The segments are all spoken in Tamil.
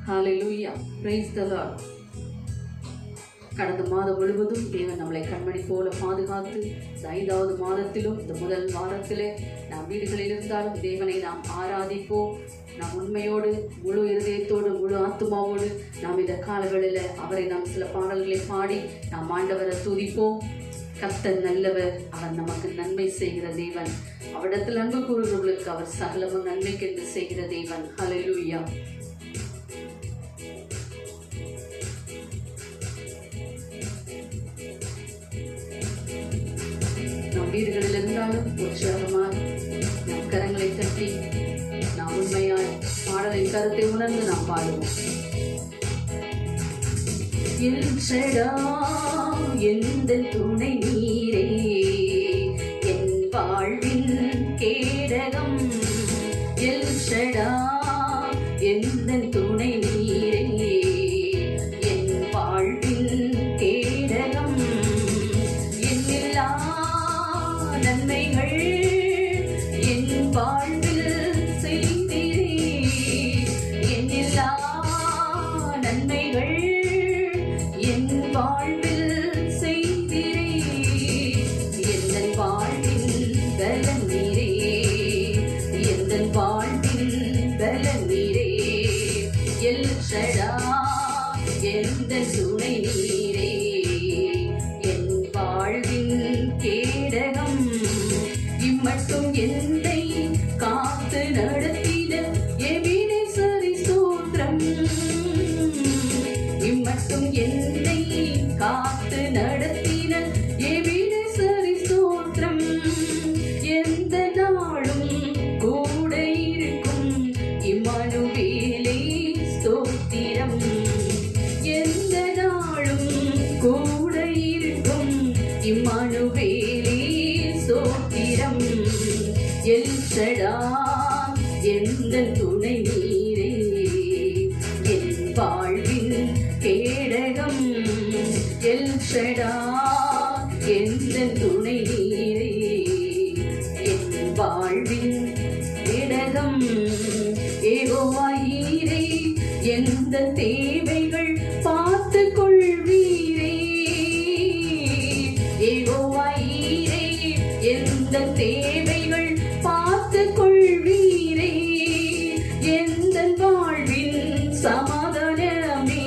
Hallelujah. Praise the Lord. கடந்த மாதம் முழுவதும் தேவன் நம்மளை கண்மணி போல பாதுகாத்து 5வது மாதத்திலும் இந்த முதல் வாரத்திலே நாம் வீடுகளில் இருந்தாலும் தேவனை நாம் ஆராதிப்போம். நாம் உண்மையோடு முழு இருதயத்தோடு முழு ஆத்துமாவோடு நாம் இந்த காலங்களில் அவரை நாம் சில பாடல்களை பாடி நாம் ஆண்டவரை துதிப்போம். கர்த்தர் நல்லவர், அவர் நமக்கு நன்மை செய்கிற தேவன். அவரிடத்தில் அன்பு கூறுகிறவர்களுக்கு அவர் சகலமும் நன்மைக்கென்று செய்கிற தேவன். ஹல்லேலூயா. நம் வீடுகளில் இருந்தாலும் உற்சாகமாக நம் கரங்களை தட்டி நாம் உண்மையாய் பாடலின் கருத்தை உணர்ந்து நாம் பாடுவோம். எந்த துணை நீரே, என் வாழ்வின் கேடகம். எல்ஷடா எந்த துணை நீரே, என் வாழ்வின் கேடகம். என்னில்லா நன்மைகள் என் வாழ்வில் செய்தீரே, என்னில்லா நன்மைகள் என் வாழ்வில் செய்தீரே. எந்தன் வாழ்வின் பலன் நீரே, எந்தன் வாழ்வின் பலன் நீரே. எல்ஷடா எந்த துணை நீரே, என் வாழ்வின் கேடகம். இம்மட்டும் என்னை காத்து நடத்திட எபினேசரி ஸ்தோத்திரம். இம்மட்டும் என்னை காத்து நடத்தின எபினேசரி ஸ்தோத்திரம். எந்த நாளும் கூட இருக்கும் இம்மானுவேலே ஸ்தோத்திரம். எந்த நாளும் கூட இருக்கும் இம்மானுவேலே ஸ்தோத்திரம். எல்ஷடா எந்த துணை நீரே, என் வாழ்வின் கேடகம். எல்ஷடா எந்த துணை நீரே, என் வாழ்வின் கேடகம். யெகோவா ஈரே, எந்த தேவைகள் பார்த்து கொள்வீரே. யெகோவா ஈரே, எந்த தேவைகள் பார்த்து கொள்வீரே. எந்த வாழ்வின் சமாதானமே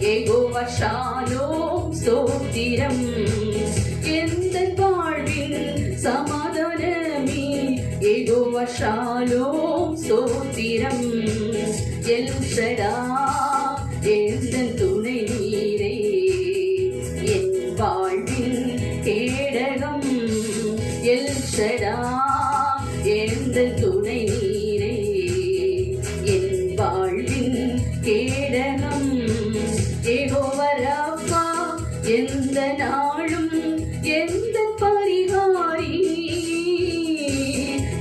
யெகோவா ஷாலோம் ஸ்தோத்திரம். எந்த வாழ்வின் சமாதானமே யெகோவா ஷாலோம் ஸ்தோத்திரம். எல்ஷடா எந்த துணை நீரே, என் வாழ்வின் கேடகம். எல்ஷடா எந்த துணை நீரே, என் வாழ்வின் கேடகம். யெகோவா ராஃபா எந்த நாளும் எந்த பரிகாரி.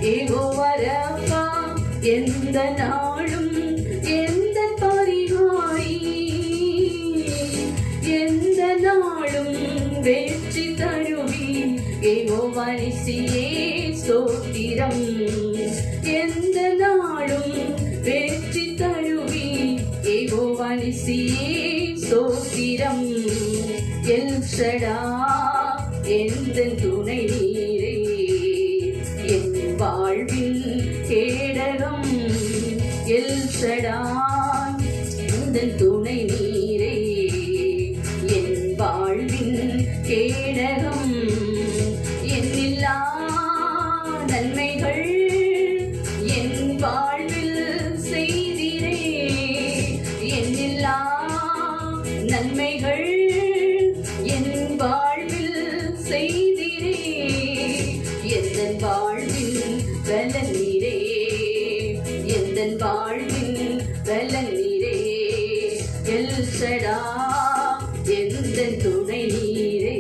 யெகோவா ராஃபா எந்த நாளும் எந்த பரிகாரி. எந்த நாளும் வெற்றி தருவி யெகோவா நிசியே ஸ்தோத்திரம். எந்த நாளும் வெற்றி தருவி யெகோவா நிசியே ஸ்தோத்திரம். எல்ஷடா எந்த துணை நீரே, என் வாழ்வின் கேடகம். எல்ஷடா எந்த துணை நீரே, என் வாழ்வின் கேடகம். என்னில்லா நன்மைகள் என் வாழ்வில் செய்தீரே. என்னில்லா நன்மைகள் என் வாழ்வில் செய்தீரே. எந்தன் வாழ்வின் பலன் நீரே, எந்தன் வாழ்வின் பலன் நீரே. எல்ஷடா எந்த துணை நீரே,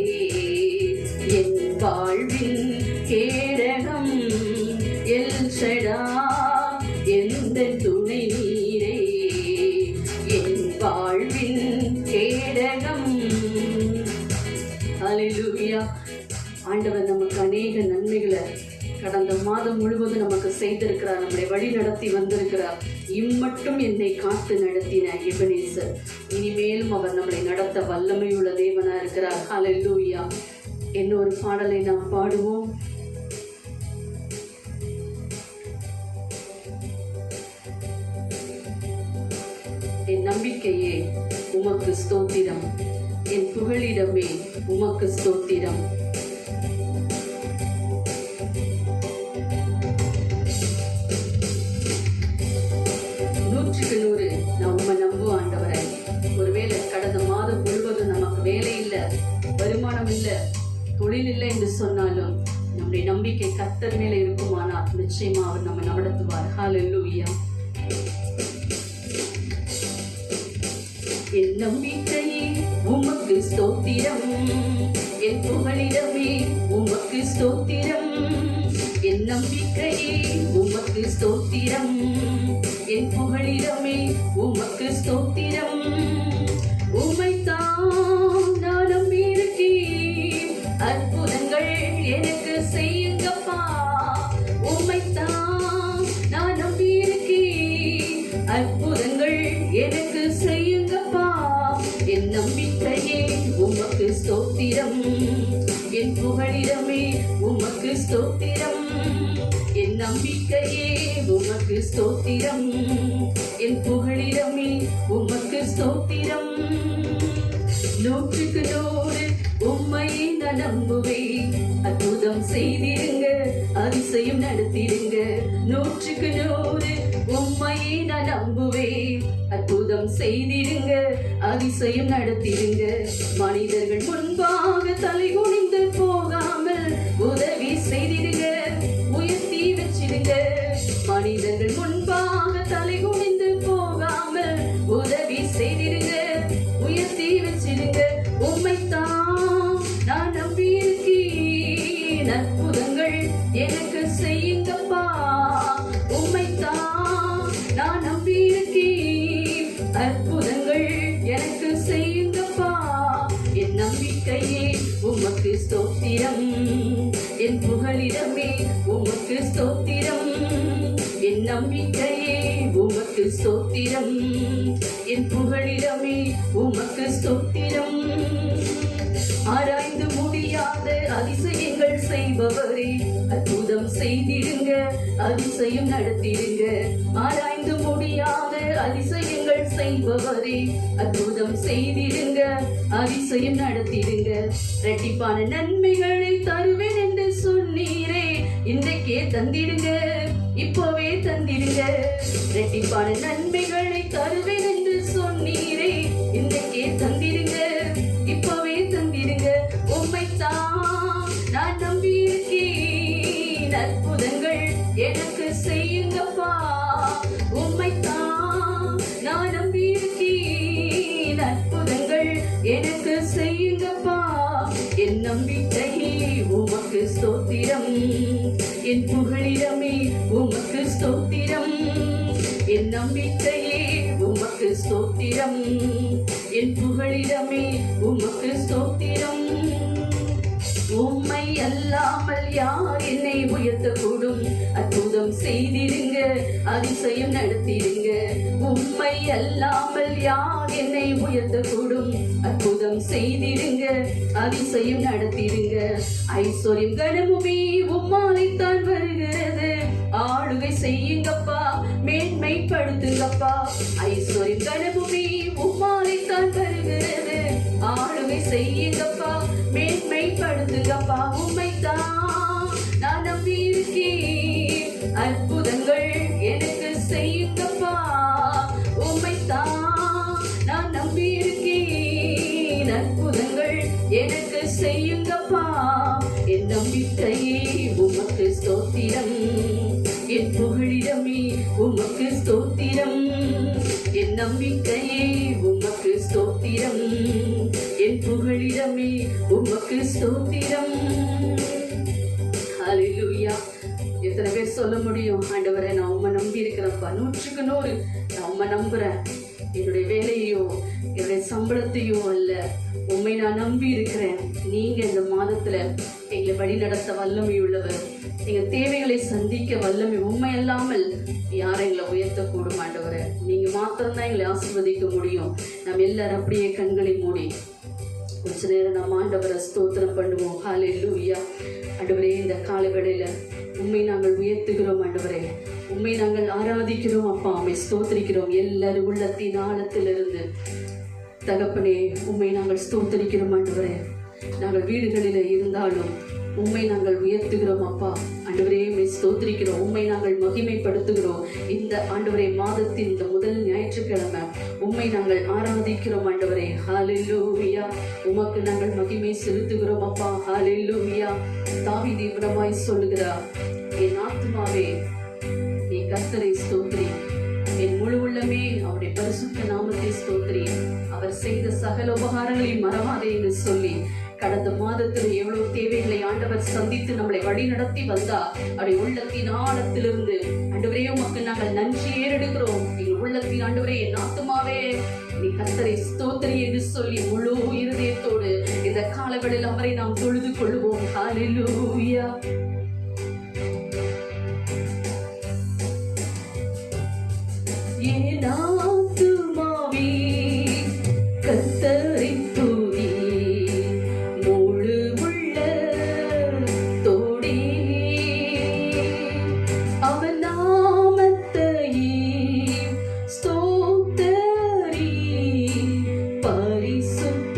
என் வாழ்வின் கேடகம். எல்ஷடா எந்த துணை நீரே, என் வாழ்வின் கேடகம். ஹல்லேலூயா. ஆண்டவர் நமக்கு அநேக நன்மைகளை கடந்த மாதம் முழுவதும் நமக்கு செய்திருக்கிறார், நம்மளை வழி நடத்தி வந்திருக்கிறார். இம்மட்டும் என்னை காத்து நடத்தின எபனேசர், இனிமேலும் அவர் நம்மளை நடத்த வல்லமையுள்ள தேவனா இருக்கிறார். ஹல்லேலூயா. இன்னொரு பாடலை நாம் பாடுவோம். என் நம்பிக்கையே உமக்கு ஸ்தோத்திரம், என் புகழிடமே உமக்கு ஸ்தோத்திரம். நூற்றுக்கு நூறு நான் உண்மை நம்புவோம் ஆண்டவரை. ஒருவேளை கடந்த மாதம் முழுவதும் நமக்கு வேலை இல்லை, வருமானம் இல்லை, தொழில் இல்லை என்று சொன்னாலும் நம்முடைய நம்பிக்கை கர்த்தர் மேல இருக்குமானால் நிச்சயமா அவர் நம்ம நடத்துவார். ஹல்லேலூயா. என் நம்பிக்கையே உமக்கு ஸ்தோத்திரம், என் புகழிடமே உமக்கு ஸ்தோத்திரம். என் நம்பிக்கையே உமக்கு ஸ்தோத்திரம், என் புகழிடமே உமக்கு ஸ்தோத்திரம். உம்மைத்தான் நான் நம்பியிருக்கேன், அற்புதங்கள் எனக்கு செய்யுங்கப்பா. உம்மைத்தான் நான் நம்பியிருக்கேன், அற்புதங்கள் எனக்கு செய்யுங்கப்பா. என் நம்பிக்கையே உமக்கு ஸ்தோத்திரம், என் புகழிடமே உமக்கு ஸ்தோத்திரம். என் நம்பிக்கையே உமக்கு ஸ்தோத்திரம், என் புகழிடமே உமக்கு ஸ்தோத்திரம். நூற்றுக்கு நூறு உம்மையை நான் நம்புவேன், அற்புதம் செய்திருங்க, அதிசயம் நடத்திடுங்க. நூற்றுக்கு நூறு உம்மையை நான் நம்புவேன், அற்புதம் செய்திடுங்க, அதிசயம் நடத்திடுங்க. மனிதர்கள் முன்பாக தலை குனிந்து போகாமல் உதவி செய்திடுங்க, உயர்த்தி வச்சிடுங்க. மனிதர்கள் முன்பாக தலை குனிந்து போகாமல் உதவி செய்திடுங்க, உயர்த்தி வச்சிடுங்க. உம்மைத்தான் நான் நம்பியிருக்கேன், அற்புதங்கள் எனக்கு செய்யுங்கப்பா. உம்மைத்தான் நான் நம்பியிருக்கேன், அற்புதங்கள் எனக்கு செய்யுங்கப்பா. என் நம்பிக்கையே உமக்கு ஸ்தோத்திரம், என் புகழிடமே உமக்கு ஸ்தோத்திரம். என் நம்பிக்கையே உமக்கு ஸ்தோத்திரம், என் புகழிடமே உமக்கு ஸ்தோத்திரம். ஆராய்ந்து முடியாத அதிசயங்கள் செய்பவரே, அற்புதம் செய்திடுங்க, அதிசயம் நடத்திடுங்க. ஆராய்ந்து முடியாத அதிசயங்கள் செய்பவரே, அற்புதம் செய்திடுங்க, அதிசயம் நடத்திடுங்க. இரட்டிப்பான நன்மைகளை தருவேன் என்று சொன்னீரே, இன்றைக்கே தந்திடுங்க, இப்போவே தந்திடுங்க. இரட்டிப்பான நன்மைகளை தருவேன் என்று சொன்னீரே, இன்றைக்கே தந்திடுங்க, இப்போவே தந்திடுங்க. உம்மைத்தான் நான் நம்பியிருக்கேன், அற்புதங்கள் எனக்கு செய்யுங்கப்பா. உம்மைத்தான் நான் நம்பியிருக்கேன், அற்புதங்கள் எனக்கு செய்யுங்கப்பா. என் நம்பிக்கையே உமக்கு ஸ்தோத்திரம், என் புகழிடமே உமக்கு ஸ்தோத்திரம். என் நம்பிக்கையே உமக்கு ஸ்தோத்திரம், என் புகழிடமே உமக்கு ஸ்தோத்திரம். உம்மை அல்லாமல் யார் என்னை உயர்த்தக்கூடும், அற்புதம் செய்திடுங்க, அதிசயம் நடத்திடுங்க. உம்மை அல்லாமல் யார் என்னை உயர்த்தக்கூடும், அற்புதம் செய்திடுங்க, அதிசயம் நடத்திடுங்க. ஐஸ்வர்யம் கனமுமே உம்மாலைத்தான் வருகிறது, ஆளுகை செய்யுங்கப்பா, மேன்மைப்படுத்துங்கப்பா. ஐஸ்வர்யம் கனமுமே உம்மாலைத்தான் வருகிறது, ஆளுகை செய்யுங்கப்பா, மேன்மைப்படுத்துங்கப்பா. உம்மைத்தான் நான் நம்பியிருக்கேன், அற்புதங்கள் எனக்கு செய்யுங்கப்பா. உம்மைத்தான் நான் நம்பியிருக்கேன், அற்புதங்கள் எனக்கு செய்யுங்கப்பா. என் நம்பிக்கையே உமக்கு ஸ்தோத்திரம், என் புகழிடமே உமக்கு ஸ்தோத்திரம். என் நம்பிக்கையே உமக்கு ஸ்தோத்திரம், என் புகழிடமே உமக்கு ஸ்தோத்திரம். ஹல்லேலூயா. எத்தனை பேர் சொல்ல முடியும், ஆண்டவரை நான் உம்மை நம்பி இருக்கிறப்பா, நூற்றுக்கு நூறு நான் உம்மை நம்புறேன். என்னுடைய வேலையோ என்னுடைய சம்பளத்தையோ அல்ல, உண்மை நான் நம்பி இருக்கிறேன். நீங்க இந்த மாதத்துல எங்களை வழி நடத்த வல்லமை உள்ளவர், எங்க தேவைகளை சந்திக்க வல்லமை உண்மை இல்லாமல் யாரை எங்களை உயர்த்தக்கூடும் ஆண்டவரே. நீங்க மாத்திரம்தான் எங்களை ஆசீர்வதிக்க முடியும். நம்ம எல்லாரும் அப்படியே கண்களை மூடி கொஞ்ச நேரம் நம்ம ஆண்டவரை ஸ்தோத்திரம் பண்ணுவோம். ஹல்லேலூயா. ஆண்டவரே, இந்த காலை வேளையில உண்மை நாங்கள் உயர்த்துகிறோம் ஆண்டவரே. உண்மை நாங்கள் ஆராதிக்கிறோம் அப்பா. உம்மை ஸ்தோத்திரிக்கிறோம் எல்லாரும் உள்ளத்தின் ஆழத்திலிருந்து. தகப்பனே, உண்மை நாங்கள் ஸ்தோத்திரிக்கிறோம் ஆண்டவரே. நாங்கள் வீடுகளில் இருந்தாலும் உண்மை நாங்கள் உயர்த்துகிறோம் அப்பா. ஆண்டவரே, உம்மை ஸ்தோத்திரிக்கிறோம். உண்மை நாங்கள் மகிமைப்படுத்துகிறோம். இந்த ஆண்டவரே மாதத்தின் இந்த முதல் ஞாயிற்றுக்கிழமை உம்மை நாங்கள் ஆராதிக்கிறோம் ஆண்டவரே. ஹல்லேலூயா. உமக்கு நாங்கள் மகிமை செலுத்துகிறோம் அப்பா. ஹல்லேலூயா. தாவீது இவ்விதமாய் சொல்லுகிறார், என் ஆத்துமாவே நீ கர்த்தரை ஸ்தோத்திரி, என் முழு உள்ளமே அவருடைய பரிசுத்த நாமத்தை ஸ்தோத்திரி, அவர் செய்த சகல உபகாரங்களையும் மறவாதே என்று சொல்லி கடந்த மாதத்தில் எவ்வளவு தேவைகளை ஆண்டவர் சந்தித்து நம்மளை வழி நடத்தி வந்தா. அவருடைய உள்ளத்தின் ஆழத்திலிருந்து ஆண்டவரே உமக்கு நாங்கள் நன்றி ஏறெடுக்கிறோம். எங்கள் உள்ளத்தின் ஆண்டவரே, என் ஆத்துமாவே நீ கர்த்தரை ஸ்தோத்திரி என்று சொல்லி முழு இருதயத்தோடு இந்த காலங்களில் அவரை நாம் தொழுது கொள்வோம். ஹல்லேலூயா. என் ஆத்துமாவே கர்த்தரை துதி, முழு உள்ளத்தோடே அவர் நாமத்தையே ஸ்தோத்திரி, பரிசுத்த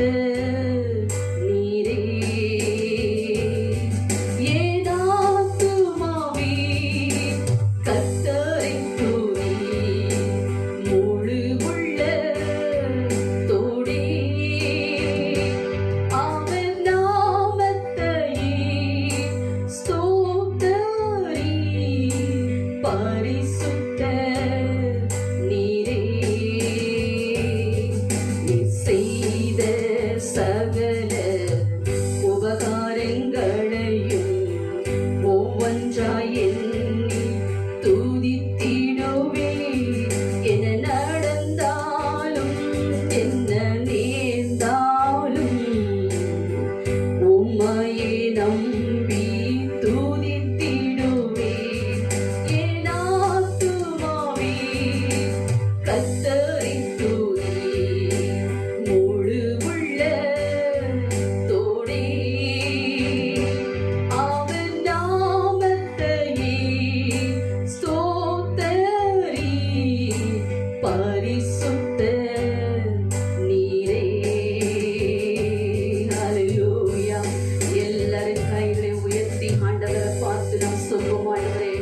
நீரே. என் ஆத்துமாவே கர்த்தரை துதி, முழு உள்ளத்தோடே அவர் நாமத்தையே ஸ்தோத்திரி, பரிசுத்த நீரே. நீ செய்த சகல உபகாரங்களையும் ஒவ்வொன்றாய் எண்ணி துதித்திடுவே. என்ன நடந்தாலும் என்ன நேர்ந்தாலும் உம்மையே நம்பி துதித்திடுவே. என் ஆத்துமாவே கர்த்தரை துதி, முழு உள்ளத்தோடே அவர் நாமத்தையே ஸ்தோத்திரி, பரிசுத்த நீரே. ஹல்லேலூயா. எல்லாரும் கைகளை உயர்த்தி ஆண்டவரை பார்த்து நாம் சொல்வோம், ஆண்டவரே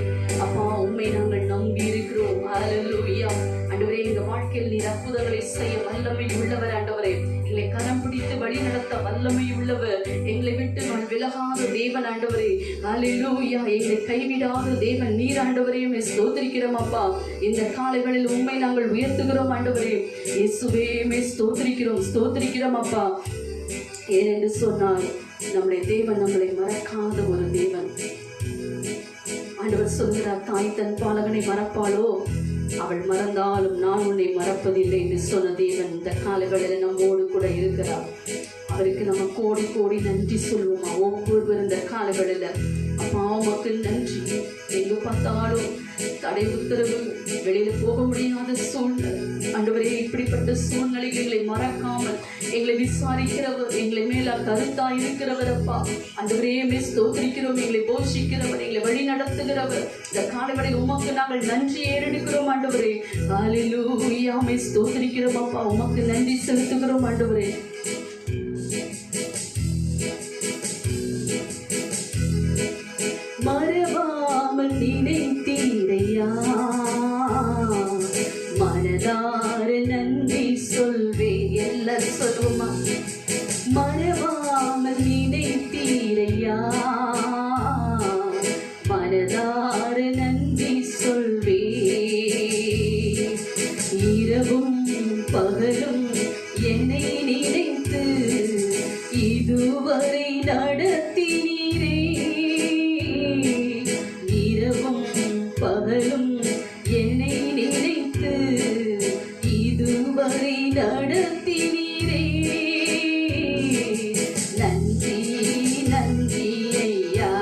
அப்பா உம்மை நாங்கள் நம்பி இருக்கிறோம். ஹல்லேலூயா. ஆண்டவரே, எங்க வாழ்க்கையில் நீர் அற்புதங்களை செய்ய வல்லமை உள்ளவர் ஆண்டவரே. எங்களை கரம் பிடித்து வழி நடத்த வல்லமை உள்ளவர். எங்களை விட்டு நான் விலகாத தேவன் ஆண்டவரே. ஹல்லேலூயா. எங்களை கைவிடாத தேவன் நீர் ஆண்டவரே. உம்மை ஸ்தோத்திரிக்கிறோம் அப்பா. இந்த காலைகளில் உம்மை நாங்கள் உயர்த்துகிறோம் ஆண்டவரே. இயேசுவே, உம்மை ஸ்தோத்திரிக்கிறோம் அப்பா. ஏனென்று சொன்னால் நம்முடைய தேவன் நம்மளை மறக்காத ஒரு தேவன். ஆண்டவர் சொல்கிறார், தாய் தன் பாலகனை மறப்பாளோ, அவள் மறந்தாலும் நான் உன்னை மறப்பதில்லை என்று சொன்ன தேவன் இந்த காலங்களில் நம்மோடு கூட இருக்கிறார். அவருக்கு நம்ம கோடி கோடி நன்றி சொல்லுவோமா ஒவ்வொருவர் இந்த காலங்களில். அப்பா உமக்கு நன்றி. எங்கு பார்த்தாலும் தடை உத்தரவு, வெளியில போக முடியாத சூழ்நிலை ஆண்டவரே. இப்படிப்பட்ட சூழ்நிலைகளை எங்களை மறக்காமல் எங்களை விசாரிக்கிறவர், எங்களை மேல கருத்தா இருக்கிறவர் அப்பா. ஆண்டவரே, ஸ்தோத்திரிக்கிறோம். எங்களை போஷிக்கிறவர், எங்களை வழி நடத்துகிறவர். இந்த காலவரையில் உமக்கு நாங்கள் நன்றி ஏறெடுக்கிறோம் ஆண்டவரே. ஹல்லேலூயா. ஸ்தோத்திரிக்கிறோம் அப்பா. உமக்கு நன்றி செலுத்துகிறோம் ஆண்டவரே. மறவாமல் நினைத்தீரையா, மனதார நன்றி சொல்வே. எல்லாரும் சொல்லுவோமா? மறவாமல் நினைத்தீரையா, மனதார நன்றி சொல்வே. இரவும் பகலும் என்னை நினைத்து இதுவரை நடத்தினீரே. இரவும் பகலும் என்னை நினைத்து இதுவரை நடத்தினீரே. நன்றி நன்றி ஐயா.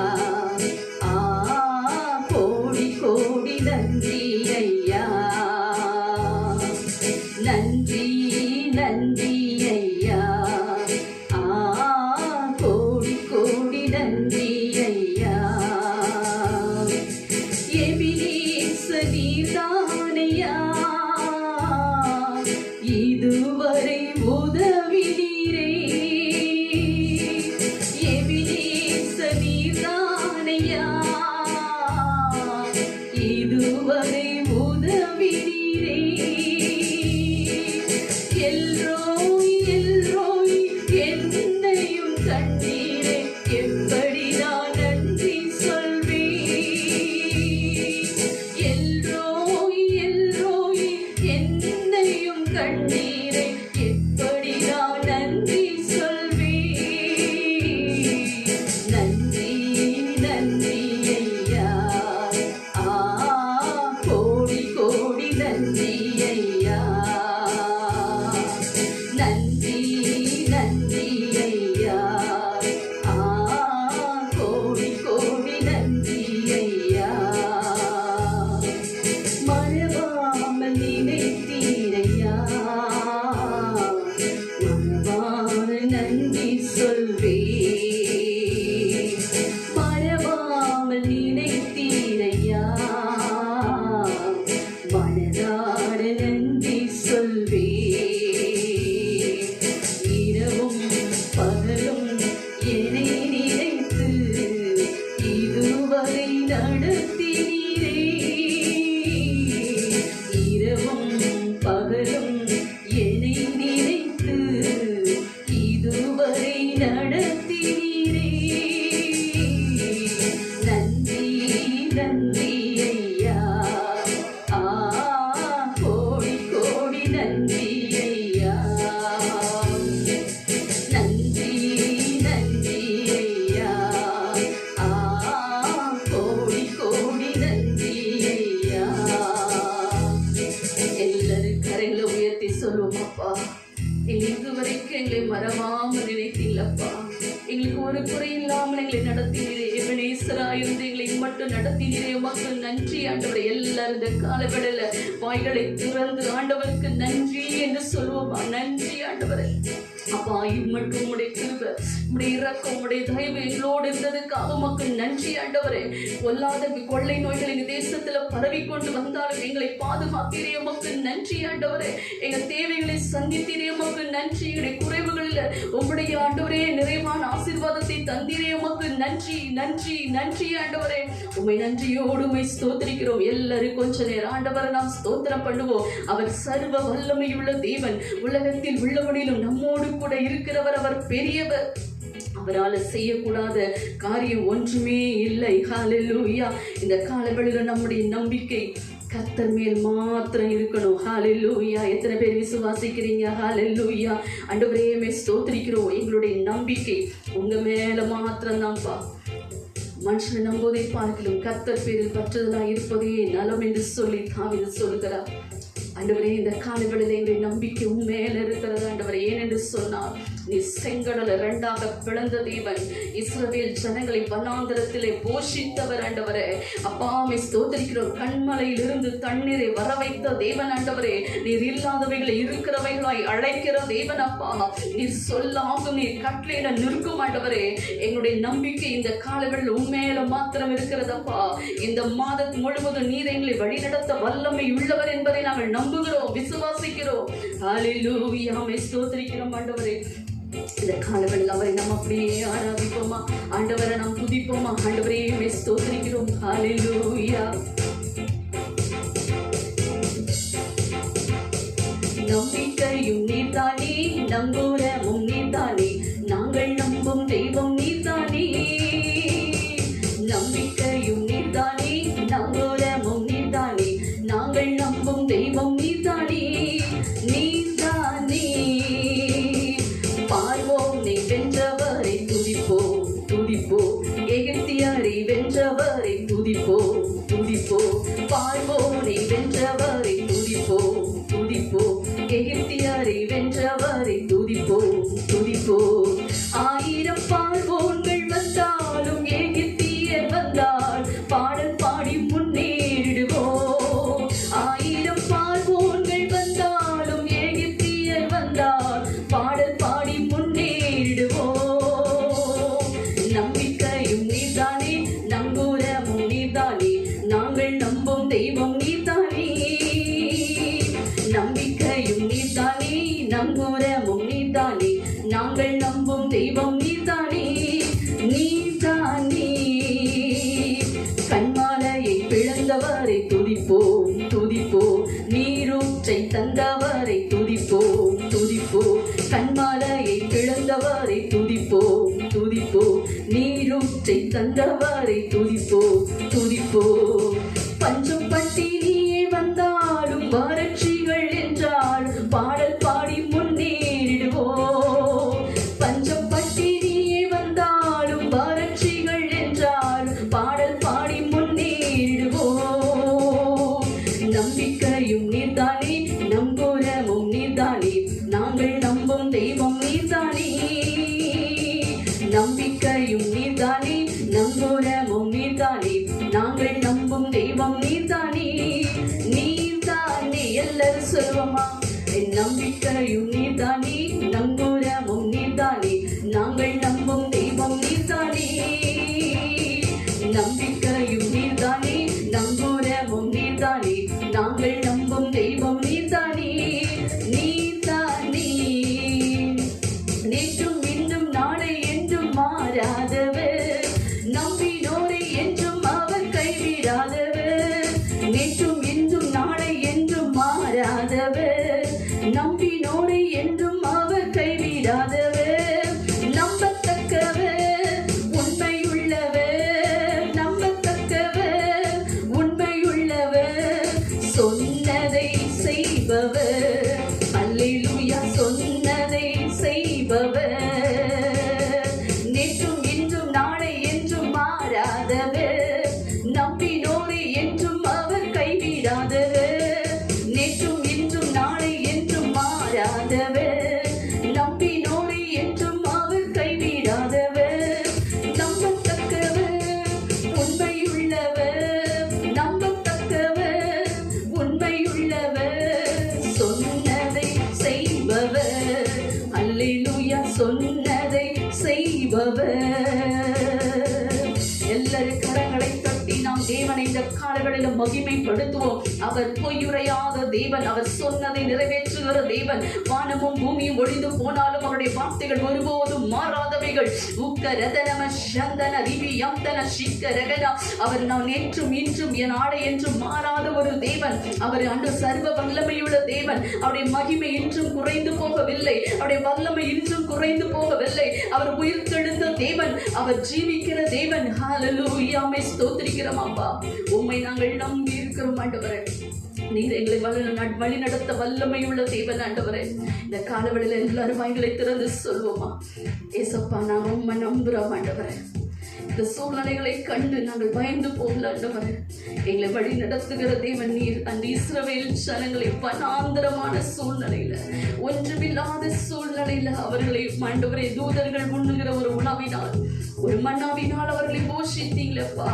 மறவாம நினைத்தீங்களப்பா. எங்களுக்கு ஒரு குறை இல்லாமல் எங்களை நடத்தினீரே. எபனேசராயிருந்து எங்களை மட்டும் நடத்தினீரே. உமக்கு நன்றி ஆண்டவரே. எல்லாரும் இந்த காலவெளியில வாய்களை திறந்து ஆண்டவருக்கு நன்றி என்று சொல்லுவோமா? நன்றி ஆண்டவரே. அப்பா, இம்மட்டும் உம்முடைய கிருபை, உம்முடைய இரக்கம், உம்முடைய தயவு எங்களோடு இருந்ததுக்காக உமக்கு நன்றி ஆண்டவரே. கொல்லாத கொள்ளை நோய்கள் எங்க தேசத்துல பரவி கொண்டு வந்தாலும் எங்களை பாதுகாத்தீரே. உமக்கு நன்றி ஆண்டவரே. எங்க தேவைகளை சந்தித்தீரே. உமக்கு நன்றி. எங்களுடைய குறைவுகளில் உம்முடைய ஆண்டவரே நிறைவான ஆசீர்வாதத்தை தந்தீரே. உமக்கு நன்றி நன்றி நன்றி ஆண்டவரே. உம்மை நன்றியோடு உம்மை ஸ்தோத்திரிக்கிறோம். எல்லாரும் கொஞ்ச நேரம் ஆண்டவரை நாம் ஸ்தோத்திரம் பண்ணுவோம். அவர் சர்வ வல்லமையுள்ள தேவன். உலகத்தில் உள்ளவனிலும் நம்மோடு கூட இருக்கிறவர். அவர் பெரியவர். அவரால் செய்யக்கூடாத காரியம் ஒன்றுமே இல்லை. ஹல்லேலூயா. இந்த காலவெளியில நம்முடைய நம்பிக்கை கர்த்தர் மேல் மாத்திரம் இருக்கணும். ஹல்லேலூயா. எத்தனை பேர் விசுவாசிக்கிறீங்க? ஹல்லேலூயா. ஆண்டவரே ஸ்தோத்திரிக்கிறோம். எங்களுடைய நம்பிக்கை உங்க மேல மாத்திரம் தான்ப்பா. மனுஷனை நம்புவதை பார்க்கலும் கர்த்தர் பேரில் பற்றுதலாக இருப்பதே நலம் என்று சொல்லி தாவீது சொல்லுகிறார். ஆண்டவரே, இந்த காலவெளியில எங்களுடைய நம்பிக்கை உண்மையில இருக்கிறது ஆண்டவரே. ஏனென்று சொன்னால் நீ செங்கடலை இரண்டாக பிளந்த தேவன். இஸ்ரவேல் ஜனங்களை வனாந்தரத்திலே போஷித்தவர் ஆண்டவரே. அப்பாமை ஸ்தோத்திரிக்கிறோம். கண்மலையில் இருந்து தண்ணீரை வர வைத்த தேவன் ஆண்டவரே. நீர் இல்லாதவைகளை இருக்கிறவைகளாய் அழைக்கிற தேவன் அப்பா. நீர் சொல்லாமல் நீர் கட்டளையிட நிற்கும் ஆண்டவரே. எங்களுடைய நம்பிக்கை இந்த காலவெளியில் உண்மையில மாத்திரம் இருக்கிறதப்பா. இந்த மாதம் முழுவதும் நீர் எங்களை வழிநடத்த வல்லமை உள்ளவர் என்பதை நாங்கள் நம்புகிறோம், விசுவாசிக்கிறோம். ஹல்லேலூயா. ஸ்தோத்திரிக்கிறோம் ஆண்டவரே. இந்த காலவெளியில் அவரை நாம் அப்படியே ஆராதிப்போமா? ஆண்டவரை நாம் துதிப்போமா? ஆண்டவரே ஸ்தோத்திரிக்கிறோம். ஹல்லேலூயா. நம்பிக்கையும் நீர்தானே, நங்கூரமும் நீர்தானே, நாங்கள் நம்பும் தெய்வம் நீர்தானே. நம்பிக்கையும் நீர்தானே, நங்கூரமும் நீர்தானே, நாங்கள் நம்பும் தெய்வம் நீர்தானே. நீர்தானே. பார்வோனை வென்றவரை துதிப்போம் துதிப்போம். எகிப்தியரை வென்றவரை துதிப்போம் துதிப்போம். பார்வோனை வென்றவரை துதிப்போம் துதிப்போம். எகிப்தியரை வென்றவரை துதிப்போம் துதிப்போம். 1000 பார்வோன்கள் வந்தாலும் எகிப்தியர் வந்தால் பாடல் பாடி முன்னேறிடுவோம். 1000 பார்வோன்கள் வந்தாலும் எகிப்தியர் வந்தால் பாடல் பாடி முன்னேறிடுவோம். நம்பிக்கையும் நீர்தானே, நங்கூரமும் நீர்தானே, நாங்கள் நம்பும் தெய்வம் நீர்தானே. நம்பிக்கையும் நீர்தானே, நங்கூரமும் நீர்தானே, நாங்கள் நம்பும் தெய்வம் நீர்தானே. நீர்தானே. கண்மாலையை பிளந்தவரை துதிப்போம் துதிப்போம். நீரூற்றை தந்தவரை துதிப்போம் துதிப்போம். கண்மாலையை பிளந்தவரை துதிப்போம் துதிப்போம். நீரூற்றை தந்தவரை துதிப்போம் துதிப்போம். பஞ்சம் பட்டினியே வந்தாலும் வறட்சிகள் என்றால் பாடல் பாடி முன்னேறிடுவோம். பஞ்சம் பட்டினியே வந்தாலும் வறட்சிகள் என்றால் பாடல் பாடி முன்னேறிடுவோம். நம்பிக்கையும் நீர்தானே, நங்கூரமும் நீர்தானே, நாங்கள் நம்பும் தெய்வம் நீர்தானே. நம்பிக்கையும் நீர்தானே, நங்கூரமும் நீர்தானே, நாங்கள் நம்பும் தெய்வம் நீர்தானே. நீர்தானே. எல்லாரும் சொல்லுவோமா? நம்பிக்கையும் நீர்தானே, நங்கூரமும் நீர்தானே, நாங்கள் நம்பும் தெய்வம் நீர்தானே. நம்பிக்கையும் நீர்தானே, நங்கூரமும் நீர்தானே, நாங்கள் நம்பும் தெய்வம் நீர்தானே. நீர்தானே. நேற்றும் இன்னும் நாளை என்றும் மாறாதவர், நம்பினோரை என்றும் அவர் கைவிடாதவர். நேற்றும் இன்றும் நாளை என்றும் மாறாதவர், நம்பினோரை என்றும் அவர் கைவிடாதவர். நம்பத்தக்கவர், உண்மையுள்ளவர், நம்பத்தக்கவர், உண்மையுள்ளவர், சொன்னதை செய்பவர். அல்லேலூயா. சொன்னதை செய்பவர். நேற்றும் இன்றும் நாளை என்றும் மாறாதவர், நம்பினோரை என்றும் அவர் கைவிடாதவர். நேற்றும் இன்றும் நாளை என்றும் மாறாதவர், நம்பினோரை காலவெளியில மகிமைப்படுத்துவோம். அவர் பொய்யுரையாத தேவன், அவர் சொன்னதை நிறைவேற்றுகிற தேவன். வானமும் பூமியும் ஒழிந்து போனாலும் அவருடைய வார்த்தைகள் ஒருபோதும் மாறாதவைகள். அவர் நான் நேற்றும் இன்றும் என் ஆடை என்றும் மாறாத ஒரு தேவன். அவர் அன்று சர்வ வல்லமையுள்ள தேவன். அவருடைய மகிமை இன்றும் குறைந்து போகவில்லை. அவருடைய வல்லமை இன்றும் குறைந்து போகவில்லை. அவர் உயிர்த்தெழுந்த தேவன், அவர் ஜீவிக்கிற தேவன். ஹல்லேலூயா, ஸ்தோத்திரிக்கிறோம் அப்பா. உம்மை நாங்கள் நம்பி இருக்கிறோம் ஆண்டவரே. நீர் எங்களை வழி நடத்த வல்லமையுள்ள தேவன் ஆண்டவரே. இந்த காலவெளியில எல்லாரும் வாய்களை திறந்து சொல்வோமா, ஏசப்பா நான் உம்மை நம்புறோம் ஆண்டவரே. இந்த சூழ்நிலைகளை கண்டு நாங்கள் பயந்து போகல ஆண்டவரே. எங்களை வழி நடத்துகிற தேவன் நீர். அந்த இஸ்ரவேல் ஜனங்களை வனாந்தரமான சூழ்நிலையில, ஒன்றுமில்லாத சூழ்நிலையில அவர்களை ஆண்டவரே தூதர்கள் உண்ணுகிற ஒரு உணவினால், ஒரு மன்னாவினால் அவர்களை போஷித்தீங்களப்பா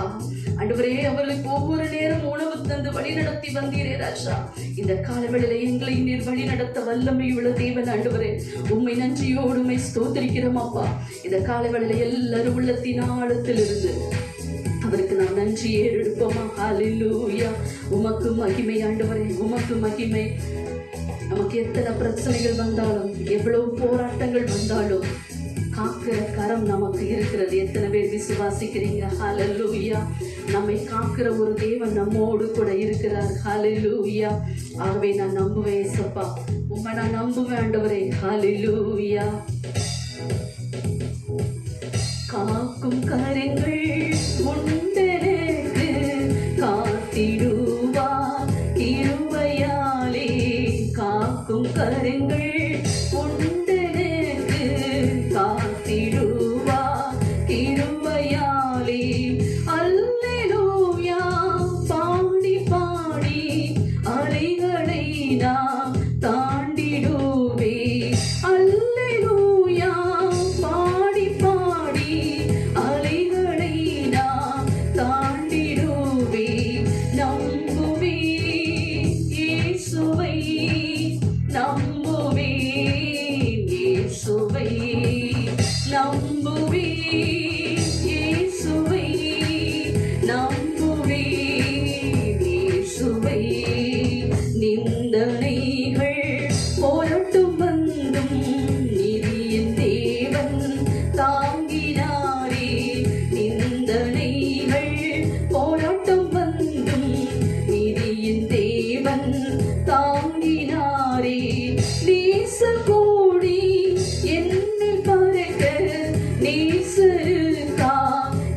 ஆண்டவரே. அவர்களுக்கு ஒவ்வொரு நேரம் உணவு தந்து வழி நடத்தி வந்தீரே ராஜா. இந்த காலவெளியில எங்களை நீர் வழி நடத்த வல்லமையுள்ள தேவன் ஆண்டவரே. உம்மை நன்றியோடு உம்மை ஸ்தோத்திரிக்கிறோம் அப்பா. இந்த காலவெளியில எல்லாரும் உள்ளத்தின் ஆழத்திலிருந்து அவருக்கு நாம் நன்றியே எடுப்போமா. ஹல்லேலூயா, உமக்கு மகிமை ஆண்டவரே, உமக்கு மகிமை. நமக்கு எத்தனை பிரச்சனைகள் வந்தாலும், எவ்வளவு போராட்டங்கள் வந்தாலும் காக்கிற கரம் நமக்கு இருக்கிறது. எத்தனை பேர் விசுவாசிக்கிறீங்க? ஹல்லேலூயா. நம்மை காக்கிற ஒரு தேவன் நம்மோடு கூட இருக்கிறார். ஹல்லேலூயா. ஆகவே நான் நம்புவேன் ஏசப்பா, உம்மை நான் நம்புவேன் ஆண்டவரே. ஹல்லேலூயா. காக்கும் கரங்கள் உண்டெனக்கு காத்திடுவார் கிருபையாலே. காக்கும் கரங்கள் உண்டெனக்கு காத்திடுவார் கிருபையாலே. அல்லேலூயா பாடி பாடி அலைகளை நாம் தாண்டிடுவே. அல்லேலூயா பாடி பாடி அலைகளை நாம் தாண்டிடுவே. நம்புவே இயேசுவை, நம்புவே இயேசுவை, நம்புவே இயேசுவை, நம்புவே இயேசுவை. நிந்தனைகள் போரட்டும் வந்தும் நிதியின் தேவன் தாங்கினாரே. நிந்தனைகள் போராட்டம் வந்தும் நிதியின் தேவன் தாங்கினாரே. நேச கோடி என்னில் பறக்க நேசருக்கா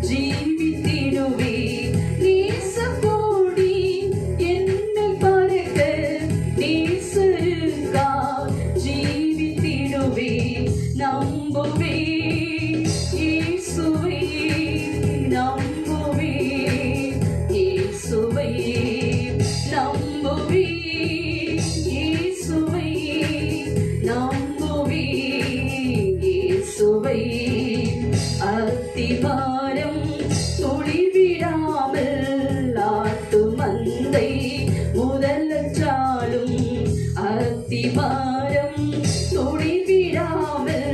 ஜீவித்திடுவே. நேச கோடி என்னில் பறக்க நேசருக்கா ஜீவித்திடுவே. நம்புவே இயேசுவை, நம்புவே இயேசுவை, நம்புவே இயேசுவை, நம்புவே இயேசுவை. அத்திவாரம் துளிவிடாமல் ஆட்டு மந்தை முதலற்றாலும், அத்திவாரம் துளிவிடாமல்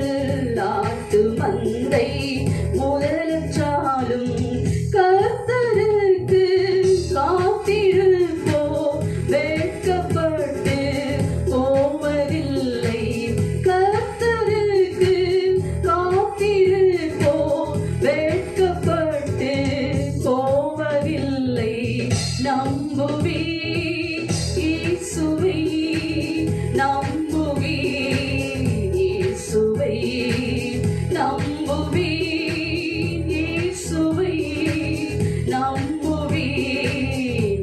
ஆட்டு மந்தை முதலற்றாலும் கர்த்தருக்கு காத்திருப்போ வெட்கப்பட்டு போவதில்லை. கர்த்தருக்கு காத்திருப்போ வெட்கப்பட்டு போவதில்லை. நம்புவே இயேசுவை, நம்புவே இயேசுவை, நம்புவே இயேசுவை, நம்புவே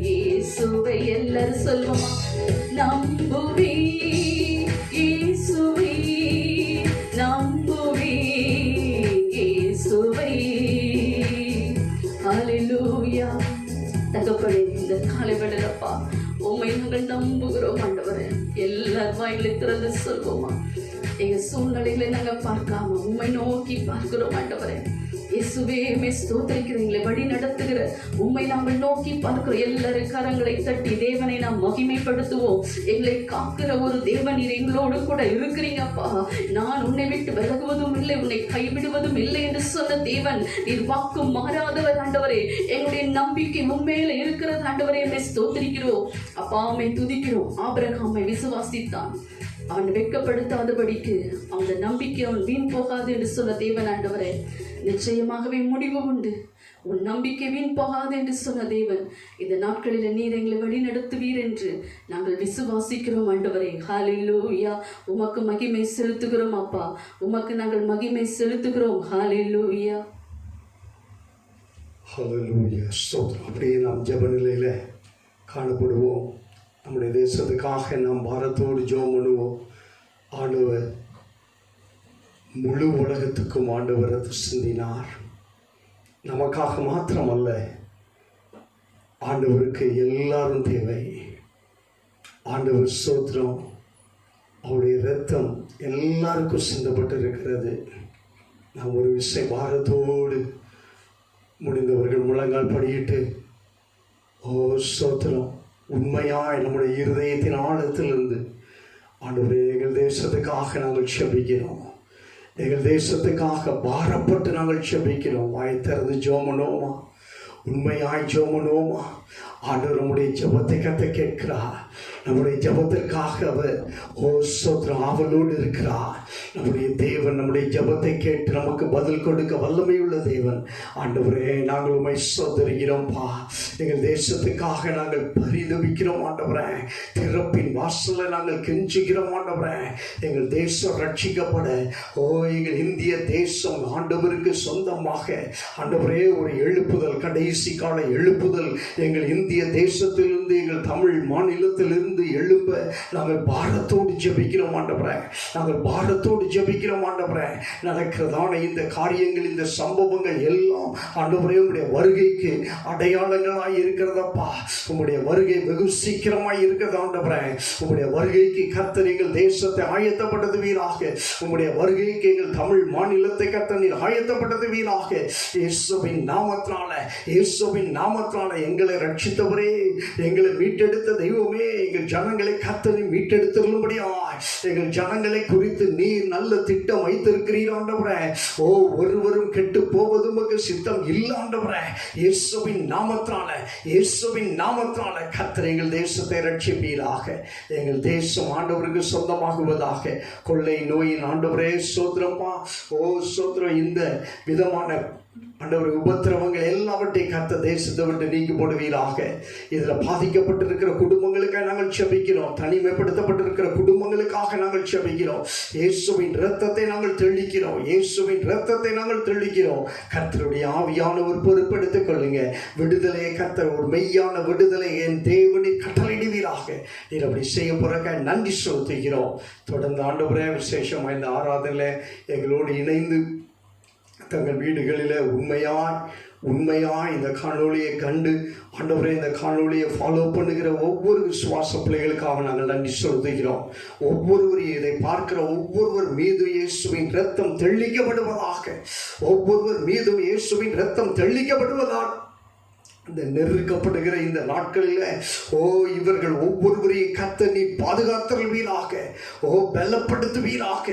இயேசுவை. எல்லாரும் சொல்லுவோமா, நம்புவே இயேசுவை, நம்புவே இயேசுவை. ஹல்லேலூயா. தகப்பனே, இந்த காலைவேளையிலப்பா உம்மை நாங்கள் நம்புகிறோம் ஆண்டவரே. எல்லார் வாயிலை திறந்து சொல்வோமா, எங்க சூழ்நிலைகளை நாங்க பார்க்காம உம்மை நோக்கி பார்க்கிறோம் ஆண்டவரே. இயேசுவே ஸ்தோத்திரிக்கிறீங்களே, வழி நடத்துகிற உம்மை நாங்கள் நோக்கி பார்க்கிறோம். எல்லாரும் கரங்களை தட்டி தேவனை நாம் மகிமைப்படுத்துவோம். எங்களை காக்கிற ஒரு தேவன் நீர் எங்களோடு கூட இருக்கிறீங்கப்பா. நான் உன்னை விட்டு விலகுவதும் இல்லை, உன்னை கைவிடுவதும் இல்லை என்று சொன்ன தேவன் நீர் வாக்கு மாறாதவர் ஆண்டவரே. எங்களுடைய நம்பிக்கை உண்மையில இருக்கிறது ஆண்டவரே. ஸ்தோத்திரிக்கிறோம் அப்பா, உம்மை துதிக்கிறோம். ஆபிரகாமை விசுவாசித்தான், அவன் வெட்கப்படுத்தாதபடிக்கு அந்த நம்பிக்கை அவன் வீண் போகாது என்று சொன்ன தேவன் ஆண்டவரே. நிச்சயமாகவே முடிவு உண்டு, உன் நம்பிக்கை வீண் போகாது என்று சொன்ன தேவன் இந்த நாட்களில் நீர் எங்களை வழி நடத்துவீர் என்று நாங்கள் விசுவாசிக்கிறோம் ஆண்டவரே. ஹல்லேலூயா. உமக்கு மகிமை செலுத்துகிறோம் அப்பா, உமக்கு நாங்கள் மகிமை செலுத்துகிறோம். ஹல்லேலூயா. ஹல்லேலூயா. ஸ்தோத்திரம். அப்படியே நாம் ஜெப நிலையில காணப்படுவோம். நம்முடைய தேசத்துக்காக நாம் பாரத்தோடு ஜெபம் பண்ணுவோம். ஆண்டவர் முழு உலகத்துக்கும் ஆண்டவர் ரத்தம் சிந்தினார். நமக்காக மாத்திரமல்ல, ஆண்டவருக்கு எல்லாரும் தேவை. ஆண்டவர் ஸ்தோத்திரம். அவருடைய இரத்தம் எல்லாருக்கும் சிந்தப்பட்டு இருக்கிறது. நாம் ஒரு விஷயம் பாரத்தோடு முடிந்தவர்கள் முழங்கால் படியிட்டு, ஓ ஸ்தோத்திரம், உண்மையாய் நம்முடைய இருதயத்தின் ஆழத்திலிருந்து ஆண்டவரே எங்கள் தேசத்துக்காக நாங்கள் செபிக்கிறோம், எங்கள் தேசத்துக்காக பாரப்பட்டு நாங்கள் செபிக்கிறோம். வாய் திறந்து ஜெபம் பண்ணுவோமா? உண்மையாய் ஜெபம் பண்ணுவோமா? ஆண்டவர் நம்முடைய ஜெபத்தை கத்த கேட்கிறார். நம்முடைய ஜெபத்திற்காக அவர் ஸ்தோத்திரம் ஆவலோடு இருக்கிறார். நம்முடைய தேவன் நம்முடைய ஜெபத்தை கேட்டு நமக்கு பதில் கொடுக்க வல்லமை உள்ள தேவன். ஆண்டவரே, நாங்கள் உம்மை ஸ்தோத்திரிக்கிறோம்ப்பா. எங்கள் தேசத்துக்காக நாங்கள் பரிதபிக்கிறோம் ஆண்டவரே. திறப்பின் வாசலை நாங்கள் கெஞ்சுகிறோம் ஆண்டவரே. எங்கள் தேசம் ரட்சிக்கப்பட, எங்கள் இந்திய தேசம் ஆண்டவருக்கு சொந்தமாக ஆண்டவரே ஒரு எழுப்புதல், கடைசி கால எழுப்புதல் எங்கள் இந்திய தேசத்திலிருந்து, எங்கள் தமிழ் மாநிலத்திலிருந்து எழும்ப நாங்கள் பாரத்தோடு ஜெபிக்கிறோம் ஆண்டவரே. நாங்கள் பாரத்தோடு ஜெபிக்கிறோம் ஆண்டவரே. நடக்கிறதான இந்த காரியங்கள், இந்த சம்பவங்கள் எல்லாம் ஆண்டவரே உம்முடைய வருகைக்கு அடையாளங்களாய் இருக்கிறதப்பா. உம்முடைய வருகை வெகு சீக்கிரமாய் இருக்கிறது ஆண்டவரே. உம்முடைய வருகைக்கு கர்த்தர் எங்கள் தேசத்தை ஆயத்தப்படுத்துவீராக. உம்முடைய வருகைக்கு எங்கள் தமிழ் மாநிலத்தை கர்த்தர் நீர் ஆயத்தப்படுத்துவீராக. இயேசுவின் நாமத்தினால, இயேசுவின் நாமத்தினால எங்களை ரட்சித்தவரே, எங்களை மீட்டெடுத்த தெய்வமே, எங்கள் ஜனங்களை கர்த்தர் மீட்டெடுத்தருளும்படியாய் எங்கள் ஜனங்களை குறித்து நீர் நல்ல திட்டம் வைத்திருக்கிறீர் ஆண்டவரே. ஒருவரும் கெட்டு போவது உமக்கு சித்தம் இல்ல ஆண்டவரே. இயேசுவின் நாமத்தினால, இயேசுவின் நாமத்தினால கர்த்தர் எங்கள் தேசத்தை ரட்சிப்பீராக. எங்கள் தேசம் ஆண்டவருக்கு சொந்தமாகுவதாக. கொள்ளை நோயின் ஆண்டவரே ஸ்தோத்திரப்பா. ஸ்தோத்திரம். இந்த விதமான ஆண்டவர் உபத்திரவங்கள் எல்லாவற்றையும் கர்த்தர் தேசத்தை விட்டு நீக்கி போடுவீராக. இதில் பாதிக்கப்பட்டிருக்கிற குடும்பங்களுக்காக நாங்கள் செபிக்கிறோம். தனிமைப்படுத்தப்பட்டிருக்கிற குடும்பங்களுக்காக நாங்கள் செபிக்கிறோம். இயேசுவின் இரத்தத்தை நாங்கள் தெளிக்கிறோம். இயேசுவின் இரத்தத்தை நாங்கள் தெளிக்கிறோம். கர்த்தருடைய ஆவியானவர் பொறுப்பெடுத்துக் கொள்ளுங்க. விடுதலையை கர்த்தர், ஒரு மெய்யான விடுதலை என் தேவனை கட்டளையிடுவீராக. நீர் அப்படி செய்ய போறக்க நன்றி செலுத்துகிறோம். தொடர்ந்து ஆண்டவரே விசேஷமாக இந்த ஆராதனையில் எங்களோடு இணைந்து தங்கள் வீடுகளில் உண்மையாய் இந்த காணொலியை கண்டு ஆண்டவரே இந்த காணொலியை ஃபாலோ பண்ணுகிற ஒவ்வொரு விசுவாச பிள்ளைகளுக்காக நாங்கள் நன்றி செலுத்துகிறோம். ஒவ்வொருவரையும் இதை பார்க்கிற ஒவ்வொருவர் மீதும் இயேசுவின் இரத்தம் தெளிக்கப்படுவதாக. ஒவ்வொருவர் மீதும் இயேசுவின் இரத்தம் தெளிக்கப்படுவதாக. இந்த நெருக்கப்படுகிற இந்த நாட்களில் இவர்கள் ஒவ்வொருவரையும் கர்த்தர் நீ பாதுகாத்தருள்வீராக. பலப்படுத்துவீராக.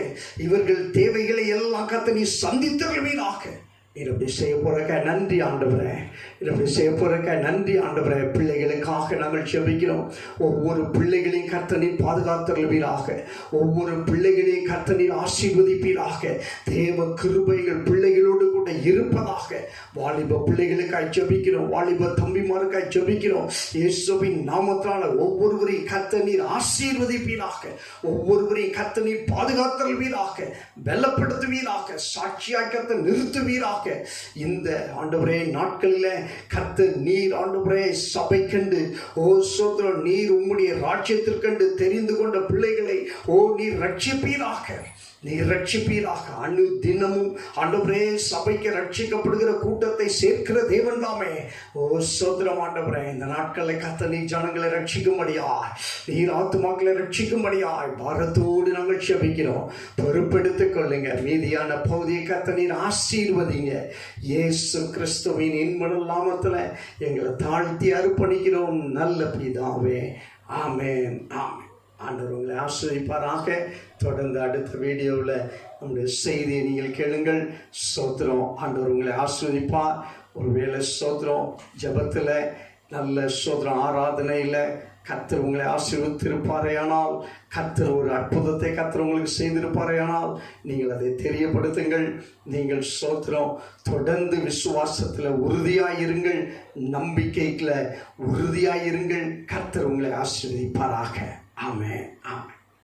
இவர்கள் தேவைகளை எல்லாம் கர்த்தர் நீ சந்தித்தருள்வீராக. நீர் அப்படி செய்ய போறக்க நன்றி ஆண்டவரே. இப்படி செய்ய போறக்க நன்றி ஆண்டவரே. பிள்ளைகளுக்காக நாங்கள் செபிக்கிறோம். ஒவ்வொரு பிள்ளைகளையும் கர்த்தர் நீர் பாதுகாத்தருள்வீராக. ஒவ்வொரு பிள்ளைகளையும் கர்த்தர் நீர் ஆசீர்வதிப்பீராக. தேவ கிருபைகள் பிள்ளைகளோடு கூட இருப்பதாக. வாலிப பிள்ளைகளுக்காய் செபிக்கிறோம். வாலிப தம்பிமாருக்காய் செபிக்கிறோம். இயேசுவின் நாமத்தால ஒவ்வொருவரையும் கர்த்தர் நீர் ஆசீர்வதிப்பீராக. ஒவ்வொருவரையும் கர்த்தர் நீர் பாதுகாத்தருள்வீராக. பலப்படுத்துவீராக. சாட்சியாய் கர்த்தர் நிறுத்துவீராக. இந்த ஆண்டவரே நாட்களில் கர்த்தர் நீர் ஆண்டவரே சபை கண்டு சோதரன் நீர் உம்முடைய ராஜ்யத்திற்கண்டு தெரிந்து கொண்ட பிள்ளைகளை நீர் ரட்சிப்பீராக. நீர் ரட்சிப்பீராக. தினமும் ஆண்டவரே சபைக்கு ரட்சிக்கப்படுகிற கூட்டத்தை சேர்க்கிற தேவன் தாமே. ஓ சோதரம் ஆண்டவரே, இந்த நாட்களை கத்த நீ ஜனங்களை ரட்சிக்கும்படியாய், நீர் ஆத்துமாக்களை ரட்சிக்கும்படியாய் பாரத்தோடு நாங்கள் செபிக்கிறோம். பொறுப்பெடுத்துக் கொள்ளுங்க. மீதியான பகுதியை கத்த நீர் ஆசீர்வதிங்க. இயேசு கிறிஸ்துவின் இன்புள்ள நாமத்தில் எங்களை தாழ்த்தி அர்ப்பணிக்கிறோம் நல்ல பிதாவே. ஆமென், ஆமென். ஆண்டவர் உங்களை ஆசீர்வதிப்பாராக. தொடர்ந்து அடுத்த வீடியோவில் நம்முடைய செய்தியை நீங்கள் கேளுங்கள். ஸ்தோத்திரம். ஆண்டவர் உங்களை ஆசீர்வதிப்பார். ஒருவேளை ஸ்தோத்திரம் ஜெபத்தில் நல்ல ஸ்தோத்திரம் ஆராதனையில் கர்த்தர் உங்களை ஆசீர்வதித்திருப்பாரேயானால், கர்த்தர் ஒரு அற்புதத்தை கர்த்தர் உங்களுக்கு செய்திருப்பாரேயானால் நீங்கள் அதை தெரியப்படுத்துங்கள். நீங்கள் ஸ்தோத்திரம் தொடர்ந்து விசுவாசத்தில் உறுதியாயிருங்கள், நம்பிக்கையில் உறுதியாயிருங்கள். கர்த்தர் உங்களை ஆசீர்வதிப்பாராக. ஆமென்.